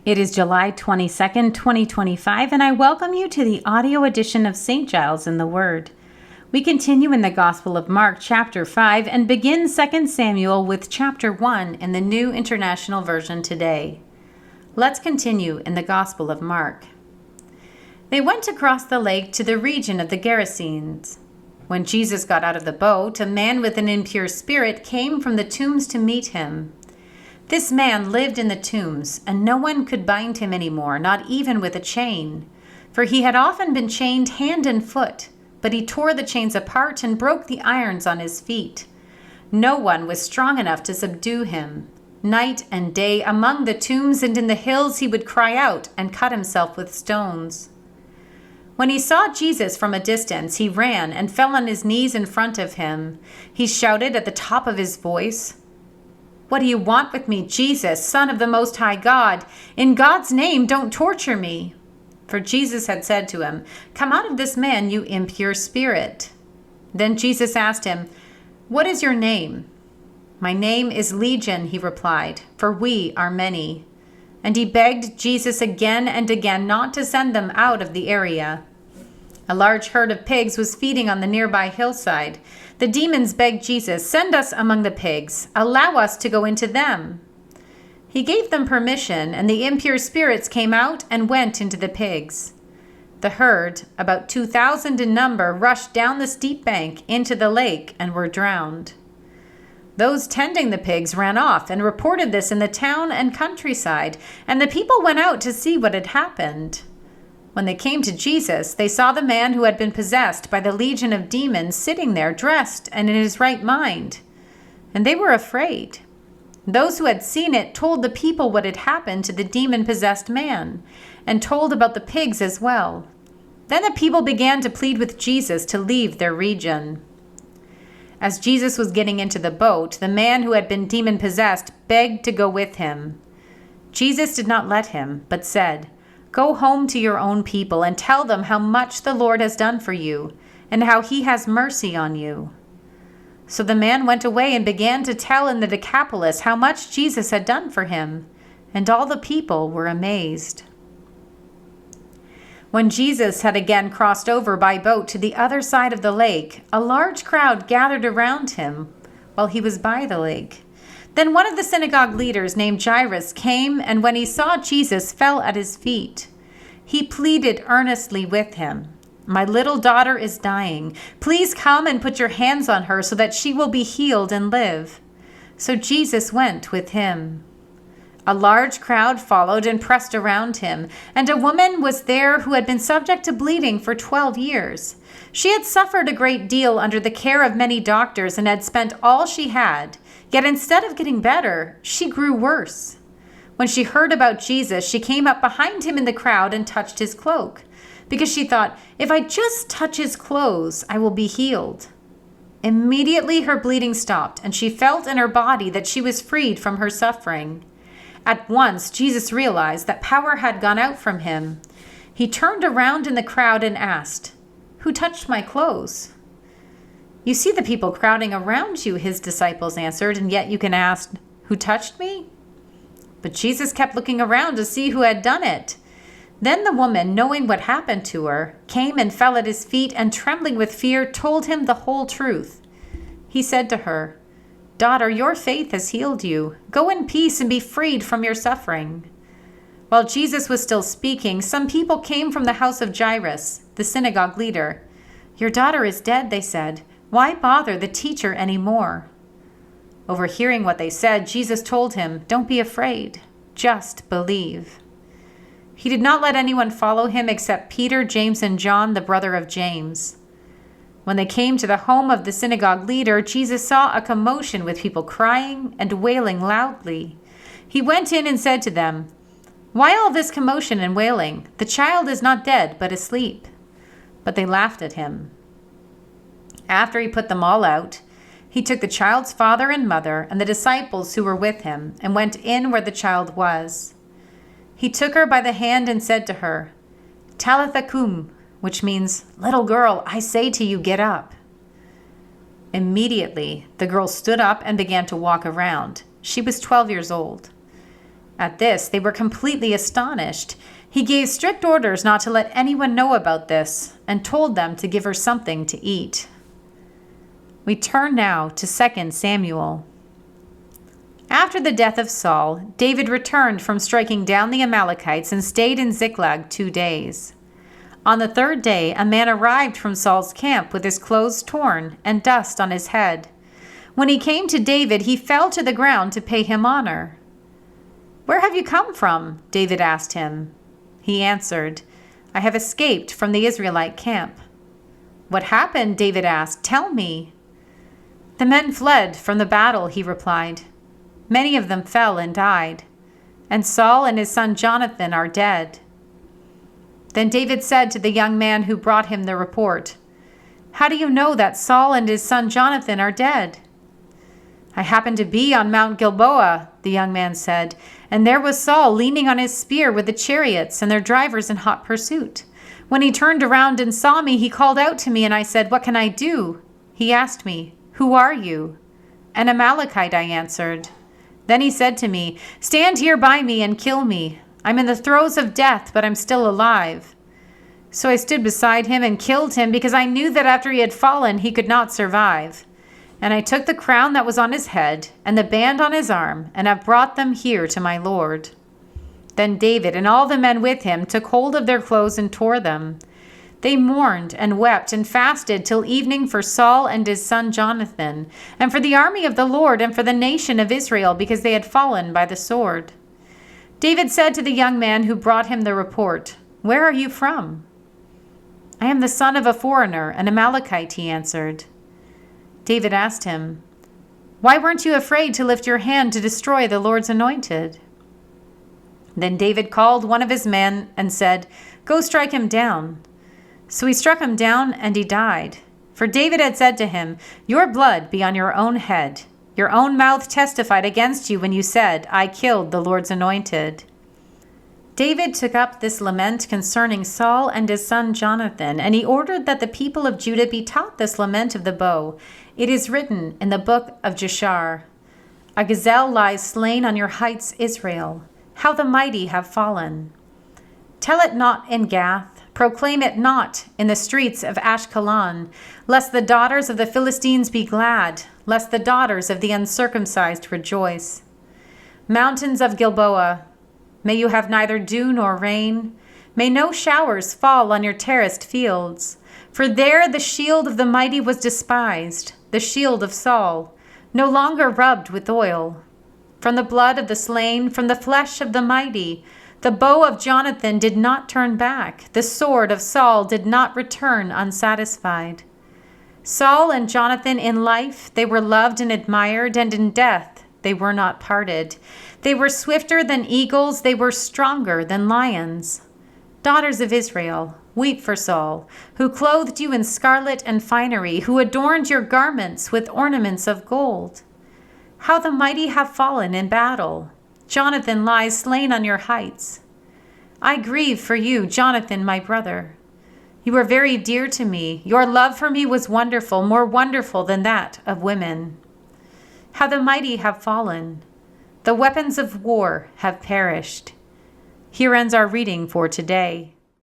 It is July 22nd, 2025, and I welcome you to the audio edition of St. Giles in the Word. We continue in the Gospel of Mark, chapter 5, and begin 2 Samuel with chapter 1 in the New International Version today. Let's continue in the Gospel of Mark. They went across the lake to the region of the Gerasenes. When Jesus got out of the boat, a man with an impure spirit came from the tombs to meet him. This man lived in the tombs, and no one could bind him anymore, not even with a chain. For he had often been chained hand and foot, but he tore the chains apart and broke the irons on his feet. No one was strong enough to subdue him. Night and day, among the tombs and in the hills, he would cry out and cut himself with stones. When he saw Jesus from a distance, he ran and fell on his knees in front of him. He shouted at the top of his voice, "What do you want with me, Jesus, Son of the Most High God? In God's name, don't torture me." For Jesus had said to him, "Come out of this man, you impure spirit." Then Jesus asked him, "What is your name?" "My name is Legion," he replied, "for we are many." And he begged Jesus again and again not to send them out of the area. A large herd of pigs was feeding on the nearby hillside. The demons begged Jesus, "Send us among the pigs. Allow us to go into them." He gave them permission, and the impure spirits came out and went into the pigs. The herd, about 2,000 in number, rushed down the steep bank into the lake and were drowned. Those tending the pigs ran off and reported this in the town and countryside, and the people went out to see what had happened. When they came to Jesus, they saw the man who had been possessed by the legion of demons sitting there, dressed and in his right mind. And they were afraid. Those who had seen it told the people what had happened to the demon-possessed man, and told about the pigs as well. Then the people began to plead with Jesus to leave their region. As Jesus was getting into the boat, the man who had been demon-possessed begged to go with him. Jesus did not let him, but said, "Go home to your own people and tell them how much the Lord has done for you and how he has mercy on you." So the man went away and began to tell in the Decapolis how much Jesus had done for him, and all the people were amazed. When Jesus had again crossed over by boat to the other side of the lake, a large crowd gathered around him while he was by the lake. Then one of the synagogue leaders named Giles came, and when he saw Jesus, fell at his feet. He pleaded earnestly with him, "My little daughter is dying. Please come and put your hands on her so that she will be healed and live." So Jesus went with him. A large crowd followed and pressed around him, and a woman was there who had been subject to bleeding for 12 years. She had suffered a great deal under the care of many doctors and had spent all she had. Yet instead of getting better, she grew worse. When she heard about Jesus, she came up behind him in the crowd and touched his cloak, because she thought, "If I just touch his clothes, I will be healed." Immediately her bleeding stopped, and she felt in her body that she was freed from her suffering. At once, Jesus realized that power had gone out from him. He turned around in the crowd and asked, "Who touched my clothes?" "You see the people crowding around you," his disciples answered, "and yet you can ask, 'Who touched me?'" But Jesus kept looking around to see who had done it. Then the woman, knowing what happened to her, came and fell at his feet and, trembling with fear, told him the whole truth. He said to her, "Daughter, your faith has healed you. Go in peace and be freed from your suffering." While Jesus was still speaking, some people came from the house of Giles, the synagogue leader. "Your daughter is dead," they said. "Why bother the teacher anymore?" Overhearing what they said, Jesus told him, "Don't be afraid, just believe." He did not let anyone follow him except Peter, James, and John, the brother of James. When they came to the home of the synagogue leader, Jesus saw a commotion with people crying and wailing loudly. He went in and said to them, "Why all this commotion and wailing? The child is not dead, but asleep." But they laughed at him. After he put them all out, he took the child's father and mother and the disciples who were with him and went in where the child was. He took her by the hand and said to her, "Talitha cum," which means, "Little girl, I say to you, get up." Immediately, the girl stood up and began to walk around. She was 12 years old. At this, they were completely astonished. He gave strict orders not to let anyone know about this and told them to give her something to eat. We turn now to 2 Samuel. After the death of Saul, David returned from striking down the Amalekites and stayed in Ziklag 2 days. On the 3rd day, a man arrived from Saul's camp with his clothes torn and dust on his head. When he came to David, he fell to the ground to pay him honor. "Where have you come from?" David asked him. He answered, "I have escaped from the Israelite camp." "What happened?" David asked. "Tell me." "The men fled from the battle," he replied. "Many of them fell and died, and Saul and his son Jonathan are dead." Then David said to the young man who brought him the report, "How do you know that Saul and his son Jonathan are dead?" "I happened to be on Mount Gilboa," the young man said, "and there was Saul leaning on his spear with the chariots and their drivers in hot pursuit. When he turned around and saw me, he called out to me, and I said, 'What can I do?' He asked me, 'Who are you?' 'An Amalekite,' I answered. Then he said to me, 'Stand here by me and kill me. I'm in the throes of death, but I'm still alive.' So I stood beside him and killed him because I knew that after he had fallen, he could not survive. And I took the crown that was on his head and the band on his arm, and have brought them here to my Lord." Then David and all the men with him took hold of their clothes and tore them. They mourned and wept and fasted till evening for Saul and his son Jonathan, and for the army of the Lord and for the nation of Israel, because they had fallen by the sword. David said to the young man who brought him the report, "Where are you from?" "I am the son of a foreigner, an Amalekite," he answered. David asked him, "Why weren't you afraid to lift your hand to destroy the Lord's anointed?" Then David called one of his men and said, "Go strike him down." So he struck him down, and he died. For David had said to him, "Your blood be on your own head. Your own mouth testified against you when you said, 'I killed the Lord's anointed.'" David took up this lament concerning Saul and his son Jonathan, and he ordered that the people of Judah be taught this lament of the bow. It is written in the book of Jashar, "A gazelle lies slain on your heights, Israel. How the mighty have fallen. Tell it not in Gath, proclaim it not in the streets of Ashkelon, lest the daughters of the Philistines be glad, lest the daughters of the uncircumcised rejoice. Mountains of Gilboa, may you have neither dew nor rain. May no showers fall on your terraced fields. For there the shield of the mighty was despised, the shield of Saul, no longer rubbed with oil. From the blood of the slain, from the flesh of the mighty, the bow of Jonathan did not turn back, the sword of Saul did not return unsatisfied. Saul and Jonathan in life, they were loved and admired, and in death they were not parted. They were swifter than eagles, they were stronger than lions. Daughters of Israel, weep for Saul, who clothed you in scarlet and finery, who adorned your garments with ornaments of gold. How the mighty have fallen in battle. Jonathan lies slain on your heights. I grieve for you, Jonathan, my brother. You were very dear to me. Your love for me was wonderful, more wonderful than that of women. How the mighty have fallen. The weapons of war have perished. Here ends our reading for today.